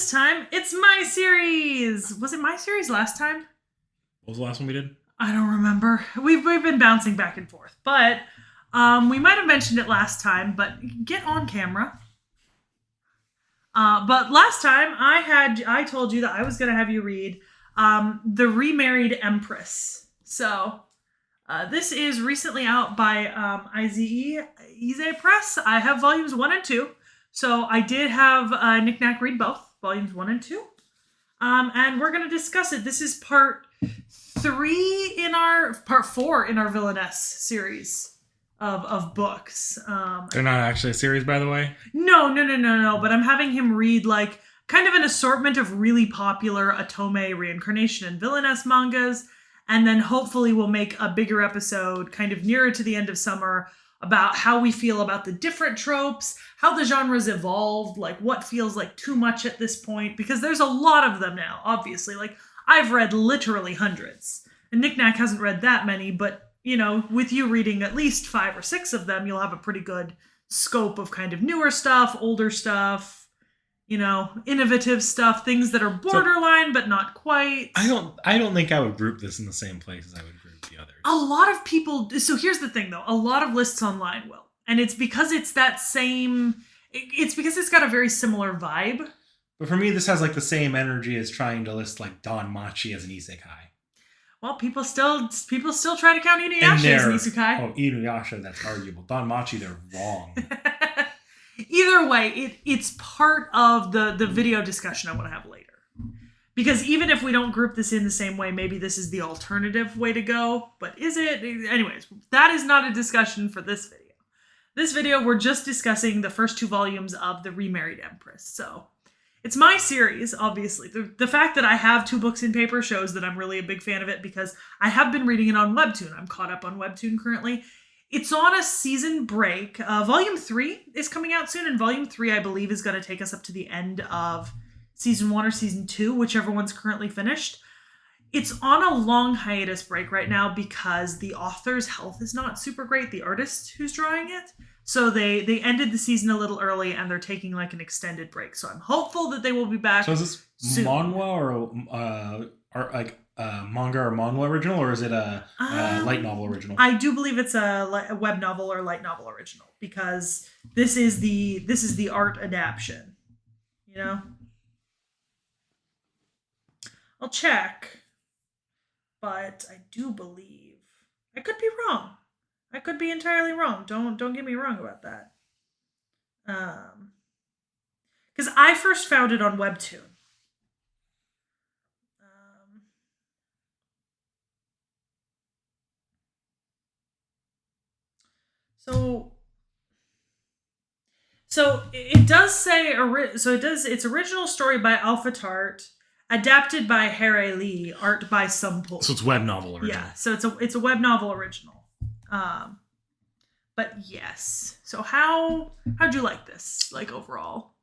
this time, it's my series. Was it my series last time? What was the last one we did? I don't remember. We've been bouncing back and forth. But we might have mentioned it last time, but get on camera. But last time, I told you that I was going to have you read The Remarried Empress. So this is recently out by T.H.E Press. I have volumes 1 and 2. So I did have Knick-Knack read both, volumes 1 and 2. And we're going to discuss it. This is part 4 in our Villainess series of books. They're not actually a series, by the way? No. But I'm having him read like kind of an assortment of really popular Otome reincarnation and Villainess mangas. And then hopefully we'll make a bigger episode kind of nearer to the end of summer about how we feel about the different tropes, how the genre's evolved, like what feels like too much at this point, because there's a lot of them now, obviously. Like, I've read literally hundreds, and Knick-Knack hasn't read that many, but, you know, with you reading at least 5 or 6 of them, you'll have a pretty good scope of kind of newer stuff, older stuff, you know, innovative stuff, things that are borderline, but not quite. I don't think I would group this in the same place as I would group the others. A lot of people, so here's the thing though, a lot of lists online will. And it's because it's because it's got a very similar vibe. But for me, this has like the same energy as trying to list like Don Machi as an isekai. Well, people still try to count Inuyasha as an isekai. Oh, Inuyasha, that's arguable. Don Machi, they're wrong. Either way, it's part of the video discussion I want to have later. Because even if we don't group this in the same way, maybe this is the alternative way to go. But is it? Anyways, that is not a discussion for this video. This video, we're just discussing the first 2 volumes of The Remarried Empress. So it's my series, obviously. The fact that I have 2 books in paper shows that I'm really a big fan of it because I have been reading it on Webtoon. I'm caught up on Webtoon currently. It's on a season break. Volume 3 is coming out soon, and Volume 3, I believe, is going to take us up to the end of Season 1 or Season 2, whichever one's currently finished. It's on a long hiatus break right now because the author's health is not super great, the artist who's drawing it. So they ended the season a little early, and they're taking like an extended break. So I'm hopeful that they will be back. So is this soon. manhwa or manga or manhwa original, or is it a light novel original? I do believe it's a web novel or light novel original because this is the art adaptation. You know, I'll check, but I do believe I could be wrong. I could be entirely wrong. Don't get me wrong about that. Because I first found it on Webtoon. So it does say it's original story by Alpha Tart, adapted by Harry Lee, art by Sumpul. So it's web novel original. Yeah, so it's a web novel original. But yes. So how'd you like this? Like overall?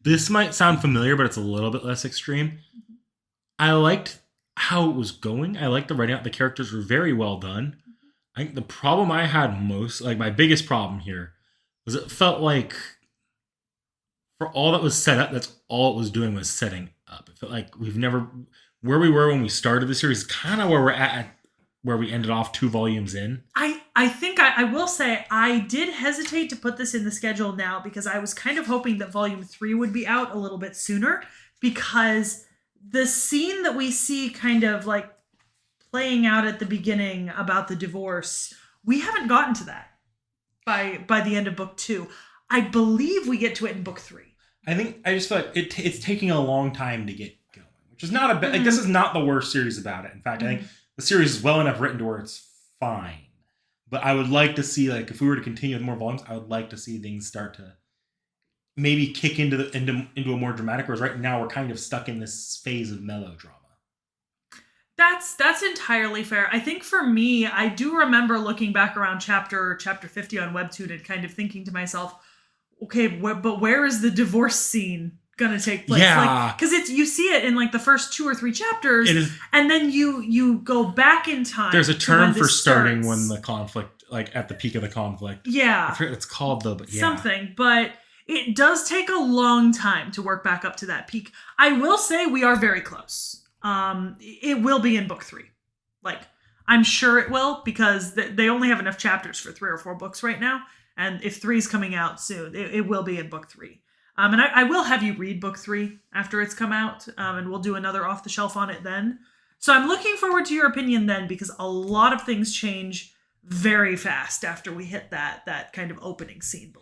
This might sound familiar, but it's a little bit less extreme. Mm-hmm. I liked how it was going. I liked the writing out. The characters were very well done. I think the problem I had most, like my biggest problem here, was it felt like for all that was set up, that's all it was doing was setting up. It felt like where we were when we started the series, kind of where we're at where we ended off 2 volumes in. I think I will say I did hesitate to put this in the schedule now because I was kind of hoping that volume 3 would be out a little bit sooner because the scene that we see kind of like playing out at the beginning about the divorce, we haven't gotten to that by the end of book 2. I believe we get to it in book 3. I just feel like it's taking a long time to get going, which is not like this is not the worst series about it. In fact, I think the series is well enough written to where it's fine. But I would like to see, like, if we were to continue with more volumes, I would like to see things start to maybe kick into a more dramatic. Whereas right now we're kind of stuck in this phase of melodrama. That's entirely fair. I think for me, I do remember looking back around chapter 50 on Webtoon and kind of thinking to myself, okay, but where is the divorce scene gonna take place? Yeah, because you see it in like the first 2 or 3 chapters, and then you go back in time. There's a term for starting when the conflict, like at the peak of the conflict. Yeah, I forget what it's called though, but yeah, something. But it does take a long time to work back up to that peak. I will say we are very close. It will be in book 3. Like, I'm sure it will, because they only have enough chapters for 3 or 4 books right now. And if 3 is coming out soon, it will be in book 3. And I will have you read book 3 after it's come out. And we'll do another off the shelf on it then. So I'm looking forward to your opinion then, because a lot of things change very fast after we hit that kind of opening scene.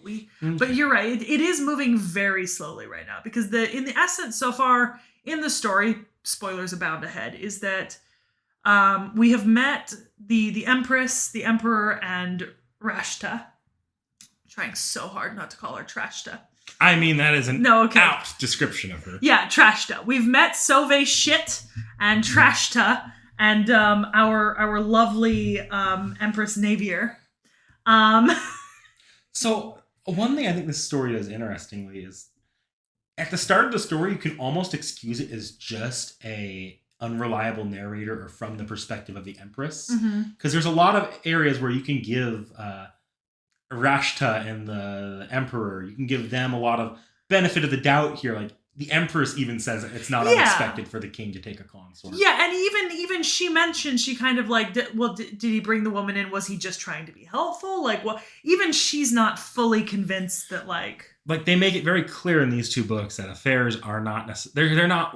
But you're right, it is moving very slowly right now, because in the essence so far in the story, spoilers abound ahead, is that we have met the Empress, the Emperor, and Rashta. I'm trying so hard not to call her Trashta. I mean, that is an apt description of her. Yeah, Trashta. We've met Sove Shit and Trashta and our lovely Empress Navier. So one thing I think this story does interestingly is at the start of the story, you can almost excuse it as just a unreliable narrator or from the perspective of the Empress. Because there's a lot of areas where you can give Rashta and the Emperor, you can give them a lot of benefit of the doubt here. Like, the Empress even says it's not unexpected for the king to take a consort. Yeah, and even she mentioned, she kind of like, did he bring the woman in? Was he just trying to be helpful? Like, well, even she's not fully convinced that, like they make it very clear in these 2 books that affairs are not they're not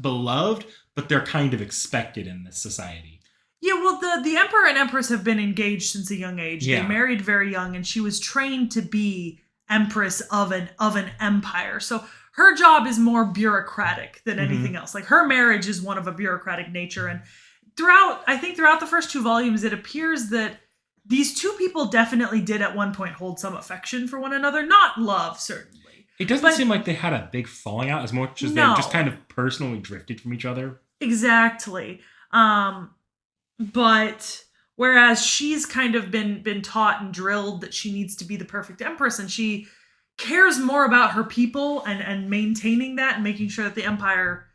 beloved, but they're kind of expected in this society. Yeah, well, the Emperor and Empress have been engaged since a young age. Yeah. They married very young, and she was trained to be Empress of an empire. So her job is more bureaucratic than anything else. Like, her marriage is one of a bureaucratic nature. And throughout the first 2 volumes, it appears that these 2 people definitely did at one point hold some affection for one another. Not love, certainly. It doesn't seem like they had a big falling out as much as they just kind of personally drifted from each other. Exactly. But whereas she's kind of been taught and drilled that she needs to be the perfect Empress, and she cares more about her people and maintaining that and making sure that the empire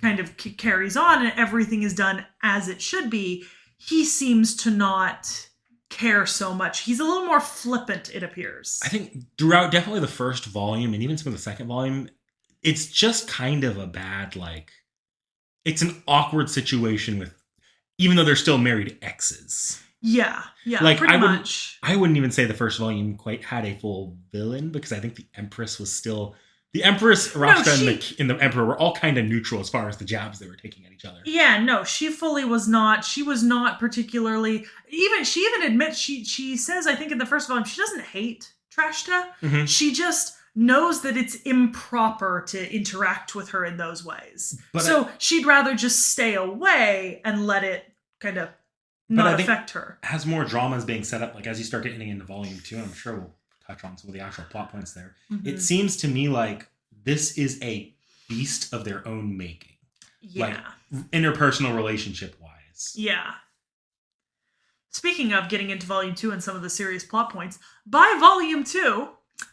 kind of carries on and everything is done as it should be, he seems to not care so much. He's a little more flippant, it appears. I think throughout definitely the first volume and even some of the second volume, it's just kind of a bad, like, it's an awkward situation with, even though they're still married exes. Yeah, like, pretty much. I wouldn't even say the first volume quite had a full villain, because I think the Empress was still... The Empress, Rashta, and the Emperor were all kind of neutral as far as the jabs they were taking at each other. Yeah, no, she fully was not. She was not particularly... She even admits, she says, I think in the first volume, she doesn't hate Trashta. She just knows that it's improper to interact with her in those ways. She'd rather just stay away and let it kind of not affect her. As more dramas being set up, like as you start getting into volume 2, and I'm sure we'll touch on some of the actual plot points there, it seems to me like this is a beast of their own making. Yeah. Like, interpersonal relationship wise. Yeah. Speaking of getting into volume 2 and some of the serious plot points, by volume 2,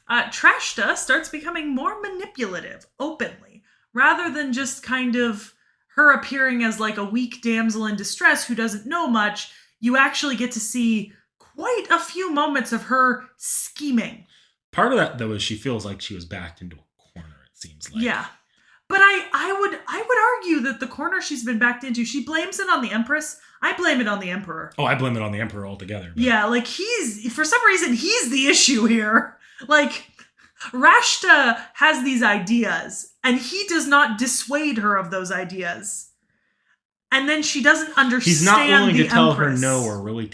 Trashta starts becoming more manipulative openly, rather than just kind of her appearing as like a weak damsel in distress who doesn't know much. You actually get to see quite a few moments of her scheming. Part of that, though, is she feels like she was backed into a corner, it seems like. Yeah. But I would argue that the corner she's been backed into, she blames it on the Empress. I blame it on the Emperor. Oh, I blame it on the Emperor altogether. But... Yeah, like for some reason, he's the issue here. Like, Rashta has these ideas, and he does not dissuade her of those ideas. And then she doesn't understand. He's not willing to tell Empress. her no, or really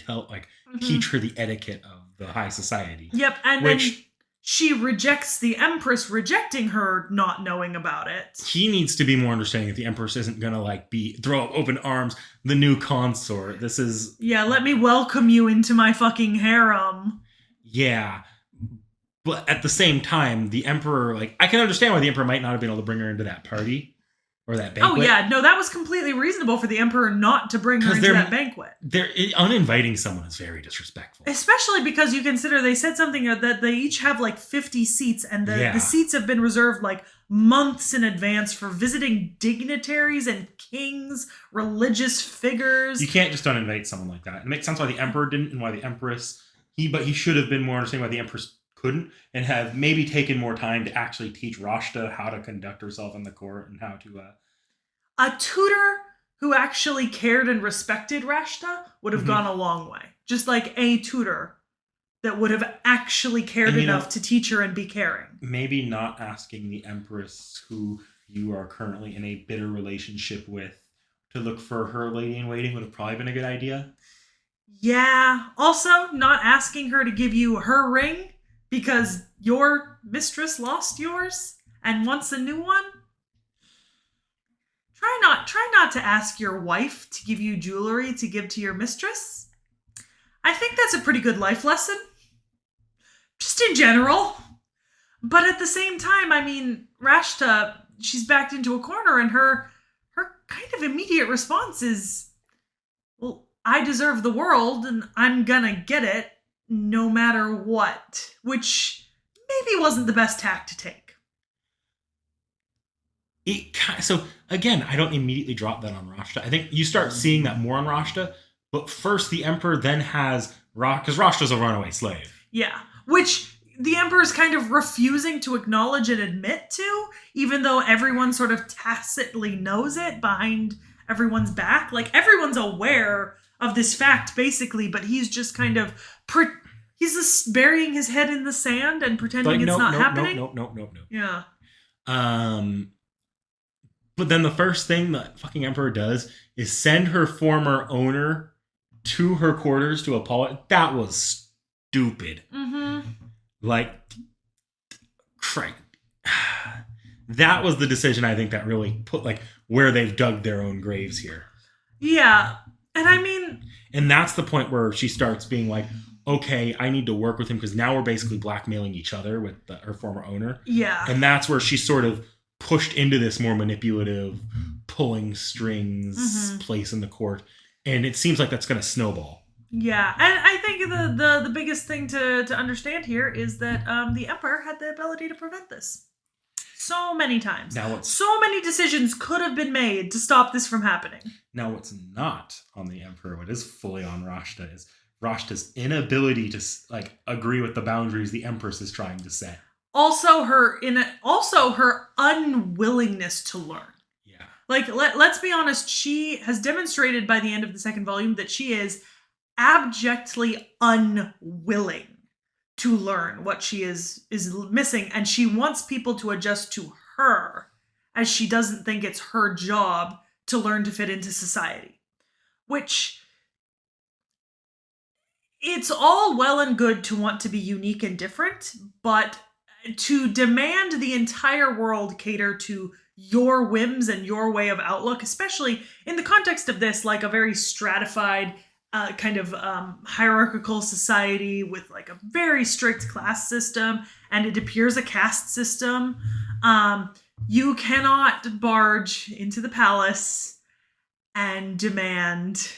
teach her the etiquette of the high society. Yep, and then she rejects the Empress, rejecting her not knowing about it. He needs to be more understanding that the Empress isn't gonna throw up open arms, the new consort. This is... Yeah, let me welcome you into my fucking harem. Yeah. But at the same time, the Emperor, I can understand why the Emperor might not have been able to bring her into that party. Or that banquet. Oh, yeah. No, that was completely reasonable for the Emperor not to bring her into that banquet. Uninviting someone is very disrespectful. Especially because you consider they said something that they each have 50 seats, and the seats have been reserved months in advance for visiting dignitaries and kings, religious figures. You can't just uninvite someone like that. It makes sense why the Emperor didn't and why the Empress... But he should have been more understanding why the Empress couldn't, and have maybe taken more time to actually teach Rashta how to conduct herself in the court and how to. A tutor who actually cared and respected Rashta would have gone a long way. Just like a tutor that would have actually cared enough to teach her and be caring. Maybe not asking the Empress, who you are currently in a bitter relationship with, to look for her lady in waiting would have probably been a good idea. Yeah. Also, not asking her to give you her ring because your mistress lost yours and wants a new one. Try not to ask your wife to give you jewelry to give to your mistress. I think that's a pretty good life lesson. Just in general. But at the same time, I mean, Rashta, she's backed into a corner and her kind of immediate response is, well, I deserve the world and I'm gonna get it no matter what. Which maybe wasn't the best tack to take. So again, I don't immediately drop that on Rashta. I think you start seeing that more on Rashta, but first the Emperor then has because Rashta's a runaway slave. Yeah, which the Emperor's kind of refusing to acknowledge and admit to, even though everyone sort of tacitly knows it behind everyone's back. Like, everyone's aware of this fact, basically, but he's just kind of he's just burying his head in the sand and pretending it's not happening. No. Yeah. But then the first thing the fucking Emperor does is send her former owner to her quarters to apologize. That was stupid. Mm-hmm. Like, that was the decision I think that really put, like, where they've dug their own graves here. Yeah. And I mean... And that's the point where she starts being like, okay, I need to work with him because now we're basically blackmailing each other with her former owner. Yeah. And that's where she's sort of pushed into this more manipulative, pulling strings place in the court. And it seems like that's going to snowball. Yeah. And I think the biggest thing to understand here is that the Emperor had the ability to prevent this. So many times. So many decisions could have been made to stop this from happening. Now, what's not on the Emperor, what is fully on Rashta, is Rashta's inability to agree with the boundaries the Empress is trying to set. Also her unwillingness to learn. Yeah. Like, let's be honest, she has demonstrated by the end of the second volume that she is abjectly unwilling to learn what she is missing, and she wants people to adjust to her, as she doesn't think it's her job to learn to fit into society. Which, it's all well and good to want to be unique and different, but to demand the entire world cater to your whims and your way of outlook, especially in the context of this, like a very stratified kind of hierarchical society with like a very strict class system, and it appears a caste system. You cannot barge into the palace and demand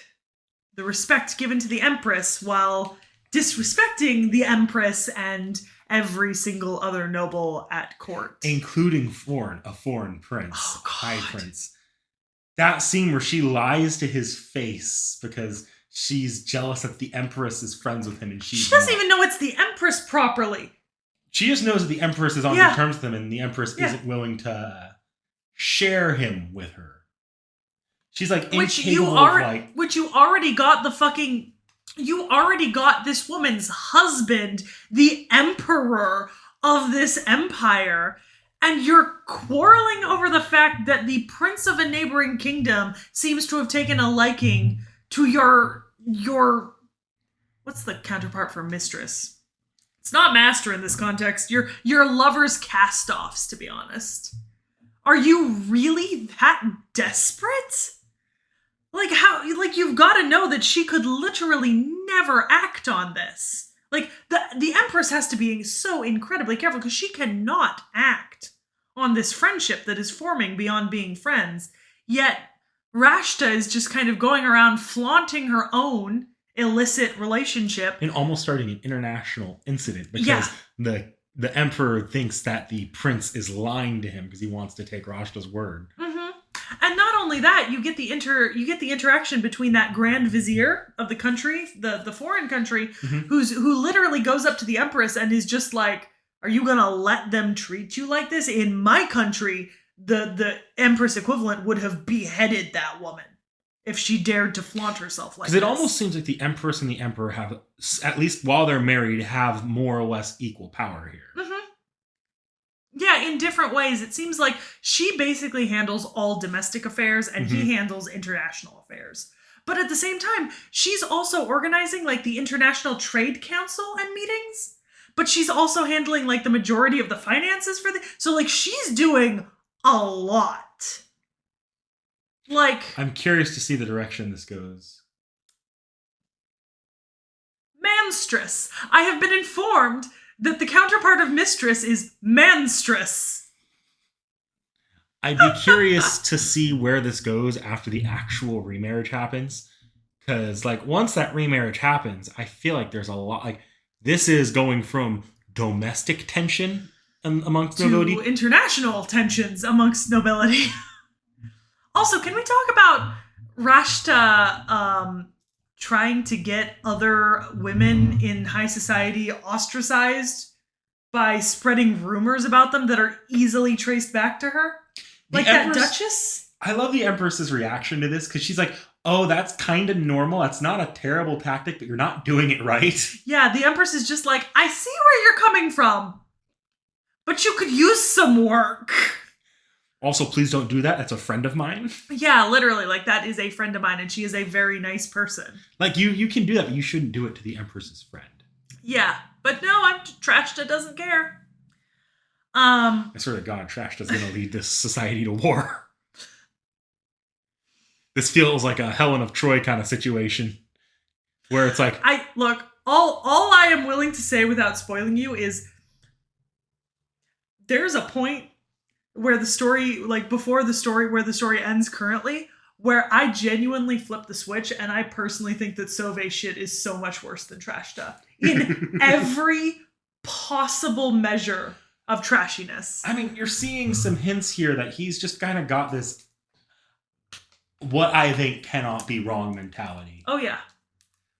the respect given to the Empress while disrespecting the Empress and every single other noble at court. Including a foreign prince, high prince. That scene where she lies to his face because she's jealous that the Empress is friends with him and she doesn't even know it's the Empress properly. She just knows that the Empress is on good terms with him and the Empress isn't willing to share him with her. She's like incapable of like... Which you already got you already got this woman's husband, the emperor of this empire, and you're quarreling over the fact that the prince of a neighboring kingdom seems to have taken a liking to your what's the counterpart for mistress? It's not master in this context. Your lover's cast-offs, to be honest. Are you really that desperate? Like you've got to know that she could literally never act on this. Like the Empress has to be so incredibly careful because she cannot act on this friendship that is forming beyond being friends. Yet Rashta is just kind of going around flaunting her own illicit relationship. And almost starting an international incident because the Emperor thinks that the prince is lying to him because he wants to take Rashta's word. Mm-hmm. And not only that, you get the interaction between that grand vizier of the country, the foreign country, who literally goes up to the empress and is just like, "Are you gonna let them treat you like this? In my country, the empress equivalent would have beheaded that woman if she dared to flaunt herself like this." Because it almost seems like the empress and the emperor have, at least while they're married, have more or less equal power here. Yeah, in different ways. It seems like she basically handles all domestic affairs and he handles international affairs. But at the same time, she's also organizing like the International Trade Council and meetings. But she's also handling like the majority of the finances for so like she's doing a lot. Like, I'm curious to see the direction this goes. Manstress. I have been informed that the counterpart of mistress is manstress. I'd be curious to see where this goes after the actual remarriage happens. Because, like, once that remarriage happens, I feel like there's a lot, like, this is going from domestic tension amongst nobility to international tensions amongst nobility. Also, can we talk about Rashta trying to get other women in high society ostracized by spreading rumors about them that are easily traced back to her? Like that Duchess? I love the Empress's reaction to this because she's like, "Oh, that's kind of normal. That's not a terrible tactic, but you're not doing it right." Yeah, the Empress is just like, "I see where you're coming from, but you could use some work." Also, please don't do that. That's a friend of mine. Yeah, literally. Like, that is a friend of mine, and she is a very nice person. Like, you can do that, but you shouldn't do it to the Empress's friend. Yeah, but no, Trashta doesn't care. I swear to God, Trashta's going to lead this society to war. This feels like a Helen of Troy kind of situation. Where it's like... all I am willing to say without spoiling you is there's a point where the story, like before the story, where the story ends currently, where I genuinely flip the switch and I personally think that Sauvé shit is so much worse than Trashta. In every possible measure of trashiness. I mean, you're seeing some hints here that he's just kind of got this, what I think cannot be wrong mentality. Oh, yeah.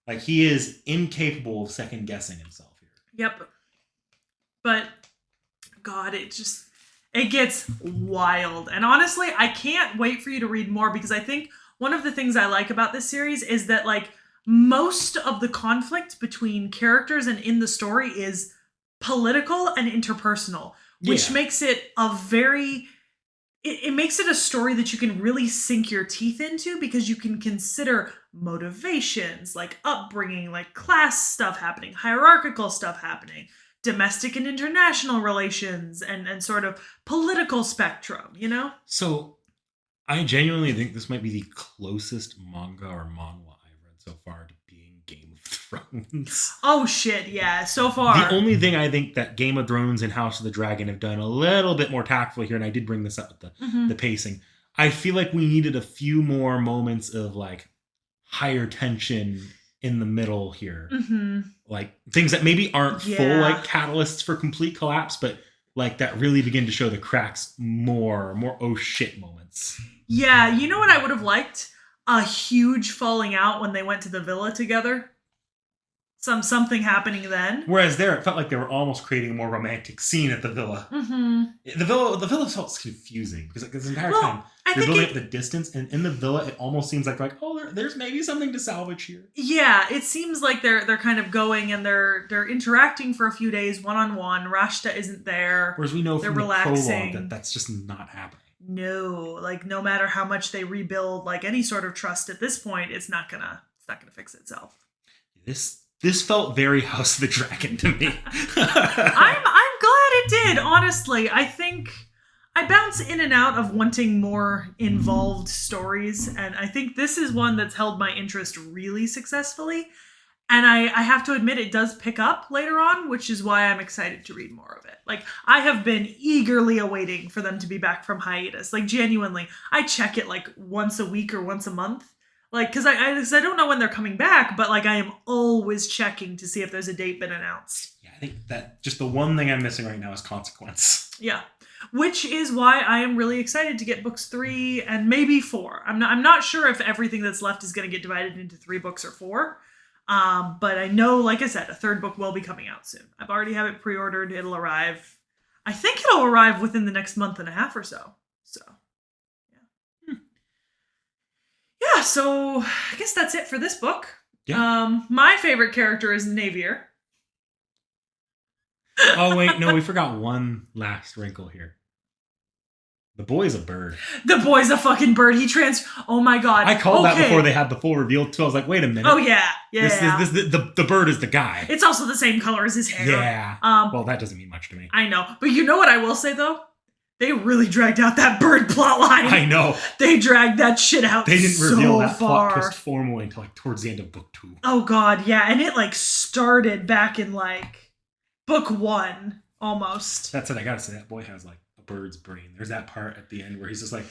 Like, he is incapable of second guessing himself here. Yep. But, God, it gets wild. And honestly, I can't wait for you to read more because I think one of the things I like about this series is that, like, most of the conflict between characters and in the story is political and interpersonal, which makes it it makes it a story that you can really sink your teeth into because you can consider motivations, like upbringing, like class stuff happening, hierarchical stuff happening, domestic and international relations, and sort of political spectrum, you know? So, I genuinely think this might be the closest manga or manhwa I've read so far to being Game of Thrones. Oh shit, yeah, so far. The only thing I think that Game of Thrones and House of the Dragon have done a little bit more tactful here, and I did bring this up with the pacing, I feel like we needed a few more moments of, like, higher tension in the middle here. Like, things that maybe aren't full, like, catalysts for complete collapse, but, like, that really begin to show the cracks more oh shit moments. Yeah, you know what I would have liked? A huge falling out when they went to the villa together. Something happening then. Whereas there, it felt like they were almost creating a more romantic scene at the villa. The villa felt confusing because, like, this entire time they're building up the distance, and in the villa, it almost seems like oh, there's maybe something to salvage here. Yeah, it seems like they're kind of going and they're interacting for a few days one on one. Rashta isn't there. Whereas we know from the prologue that that's just not happening. No, like no matter how much they rebuild, like any sort of trust at this point, it's not gonna fix itself. This felt very House of the Dragon to me. I'm glad it did, honestly. I think I bounce in and out of wanting more involved stories, and I think this is one that's held my interest really successfully. And I have to admit, it does pick up later on, which is why I'm excited to read more of it. Like, I have been eagerly awaiting for them to be back from hiatus. Like, genuinely, I check it like once a week or once a month. Like, because I don't know when they're coming back, but, like, I am always checking to see if there's a date been announced. Yeah, I think that just the one thing I'm missing right now is consequence. Yeah. which is why I am really excited to get books 3 and maybe 4. I'm not sure if everything that's left is going to get divided into 3 books or 4. But I know, like I said, a 3rd book will be coming out soon. I've already have it pre-ordered. It'll arrive. I think it'll arrive within the next month and a half or so. So, yeah. Yeah, so I guess that's it for this book. Yeah. My favorite character is Navier. Oh, wait, no, we forgot one last wrinkle here. The boy's a bird. The boy's a fucking bird. Oh my god. I called that before they had the full reveal too. I was like, wait a minute. Oh yeah. Yeah. The bird is the guy. It's also the same color as his hair. Yeah. Well, that doesn't mean much to me. I know. But you know what I will say though? They really dragged out that bird plotline. I know. They dragged that shit out. They didn't reveal that far. plot twist formally until like towards the end of book 2. Oh god, yeah. And it like started back in like book 1 almost. That's it. I gotta say that boy has like a bird's brain. There's that part at the end where he's just like,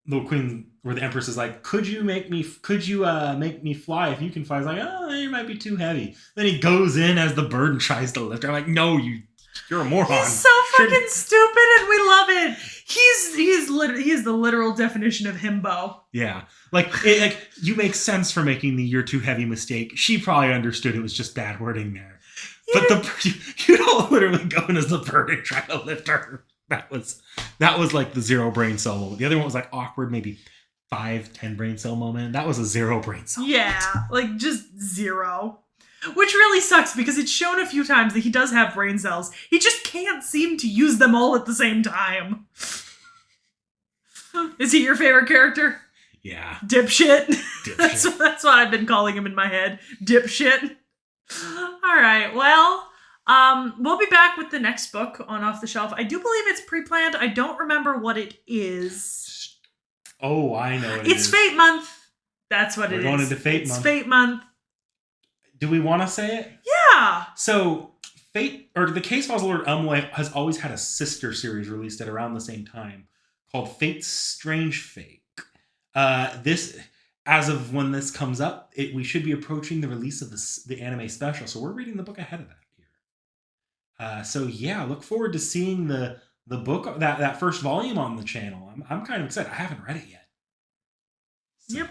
the queen, where the empress is like, could you make me fly if you can fly? He's like, oh, you might be too heavy. Then he goes in as the bird and tries to lift her. I'm like, no, you're a moron. He's so fucking stupid and we love it. He is the literal definition of himbo. Yeah. Like you make sense for making the "you're too heavy" mistake. She probably understood it was just bad wording there. Yeah. But you don't literally go in as the bird and try to lift her. That was like the 0 brain cell moment. The other one was like awkward, maybe 5-10 brain cell moment. That was a 0 brain cell moment. Like just 0. Which really sucks because it's shown a few times that he does have brain cells. He just can't seem to use them all at the same time. Is he your favorite character? Yeah. Dipshit. That's what I've been calling him in my head. Dipshit. All right. Well, we'll be back with the next book on Off the Shelf. I do believe it's pre-planned. I don't remember what it is. Oh, I know what it is. It's Fate Month. That's what it is. We're going into Fate Month. It's Fate Month. Do we want to say it? Yeah. So, Fate, or the Case Files of Lord Elmway has always had a sister series released at around the same time called Fate's Strange Fate. This, as of when this comes up, we should be approaching the release of the anime special, so we're reading the book ahead of that here. So yeah, look forward to seeing the book, that first volume on the channel. I'm kind of excited. I haven't read it yet. So. Yep.